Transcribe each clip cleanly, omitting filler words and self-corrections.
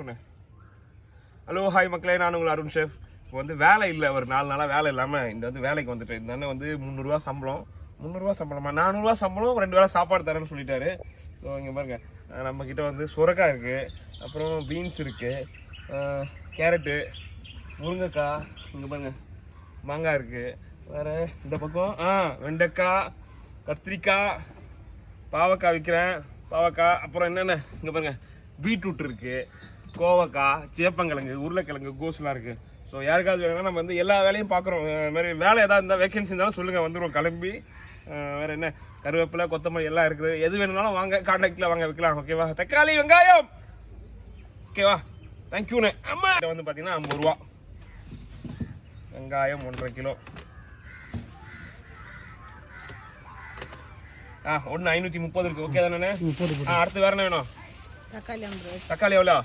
Hello hi மக்களே, நான் உங்கள் அருண் ஷெஃப். இப்போ வந்து வேலை இல்லை, ஒரு 4 நாளாக வேலை இல்லாமல் இந்த வந்து வேலைக்கு வந்துட்டேன். இந்த அண்ணன் வந்து 300 சம்பளம், 300 சம்பளமா 400 சம்பளம், 2 வேளை சாப்பாடு தரேன்னு சொல்லிட்டாரு. ஸோ இங்கே பாருங்க, நம்மக்கிட்ட வந்து சுரக்காய் இருக்குது, அப்புறம் பீன்ஸ் இருக்குது, கேரட்டு, முருங்கைக்காய், இங்கே பாருங்க மாங்காய் இருக்குது, வேறு இந்த பக்கம் வெண்டைக்காய், கத்திரிக்காய், பாவக்காய் விற்கிறேன், பாவக்காய், அப்புறம் என்னென்ன இங்கே பாருங்க பீட்ரூட் இருக்குது, கோவக்காய், சேப்பங்கிழங்கு, உருளைக்கிழங்கு, கோஸ்லாம் இருக்குது. ஸோ யாருக்காவது வேணும்னா நம்ம வந்து எல்லா வேலையும் பார்க்குறோம். மாதிரி வேலை ஏதாவது இருந்தால் வேகன்சி இருந்தாலும் சொல்லுங்கள், வந்துடுவோம் கிளம்பி. வேறு என்ன கருவேப்பிலை, கொத்தமல்லி எல்லாம் இருக்குது. எது வேணும்னாலும் வாங்க, கான்டாக்டில் வாங்க, விற்கலாம். ஓகேவா? தக்காளி, வெங்காயம், ஓகேவா? தேங்க்யூண்ணே. அம்மா வந்து பார்த்தீங்கன்னா 50 ரூபா. வெங்காயம் 1.5 கிலோ. ஒன்று 530 இருக்குது. ஓகே தானே? அடுத்து வேறு என்ன வேணும்? தக்காளி எவ்வளோ?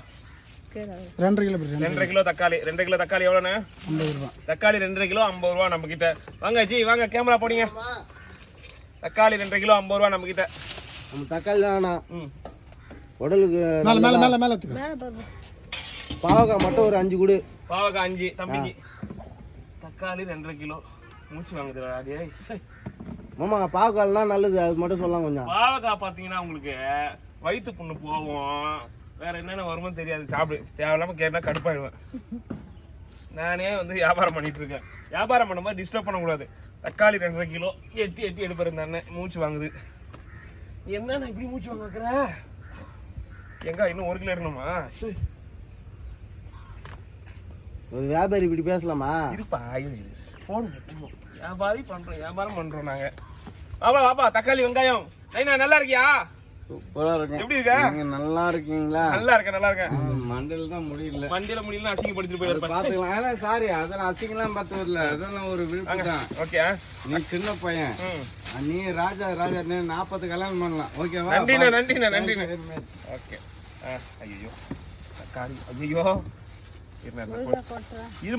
2.5 கிலோ தக்காளி. 2 கிலோ தக்காளி எவ்வளோண்ணே? 50 ரூபா. தக்காளி 2.5 கிலோ 50 ரூபா நம்ம கிட்ட. வாங்க ஜி, வாங்க கேமரா போடுங்க. தக்காளி 2.5 கிலோ 50 ரூபா நம்ம கிட்ட. நம்ம தக்காளி தானா? உடலுக்கு பாவக்காய் மட்டும் ஒரு 5 கொடு. பாவக்காய் 5 தம்பிக்கு. தக்காளி 2.5 கிலோ. மூச்சு வாங்குதுடா டே. மாமா பாவக்காய்லாம் நல்லது, அது மட்டும் சொல்லலாம் கொஞ்சம். பாவக்காய் பார்த்தீங்கன்னா உங்களுக்கு வயிற்று புண்ணு போகும், வேற என்னென்ன வருமோ தெரியாது. சாப்பிடு, தேவையில்லாமல் கேட்டால் கடுப்பாயிடுவேன். நானே வந்து வியாபாரம் பண்ணிட்டு இருக்கேன். வியாபாரம் பண்ண மாதிரி டிஸ்டர்ப் பண்ணக்கூடாது. தக்காளி 2.5 கிலோ எட்டி எடுப்பாரு இந்த அண்ணன். மூச்சு வாங்குது. என்னண்ணா இப்படி மூச்சு வாங்க வைக்கிற? எங்க இன்னும் 1 கிலோ இருக்கணுமா? ஒரு வியாபாரி இப்படி பேசலாமா? இருப்பா, போடுங்க. வியாபாரம் பண்றோம் நாங்க. வாப்பா தக்காளி வெங்காயம். நல்லா இருக்கியா? சூப்பரா இருக்கு. எப்படி இருக்க? நீங்க நல்லா இருக்கீங்களா? நல்லா இருக்கேன். மண்டையில தான் முடியல. மண்டியில முடியல, அசிங்கப்படுத்திட்டு போயிருப்பா. பாத்துக்கலாம். சாரி, அதெல்லாம் அசிங்கலாம் பார்த்து வரல, அதெல்லாம் ஒரு விருப்பம் தான். ஓகே, நீ சின்ன பையன், நீ ராஜா 40 கல்யாணம் பண்ணலாம். ஓகேவா? நன்றிண்ணே. ஓகே. ஐயோ தக்காளி, ஐயோ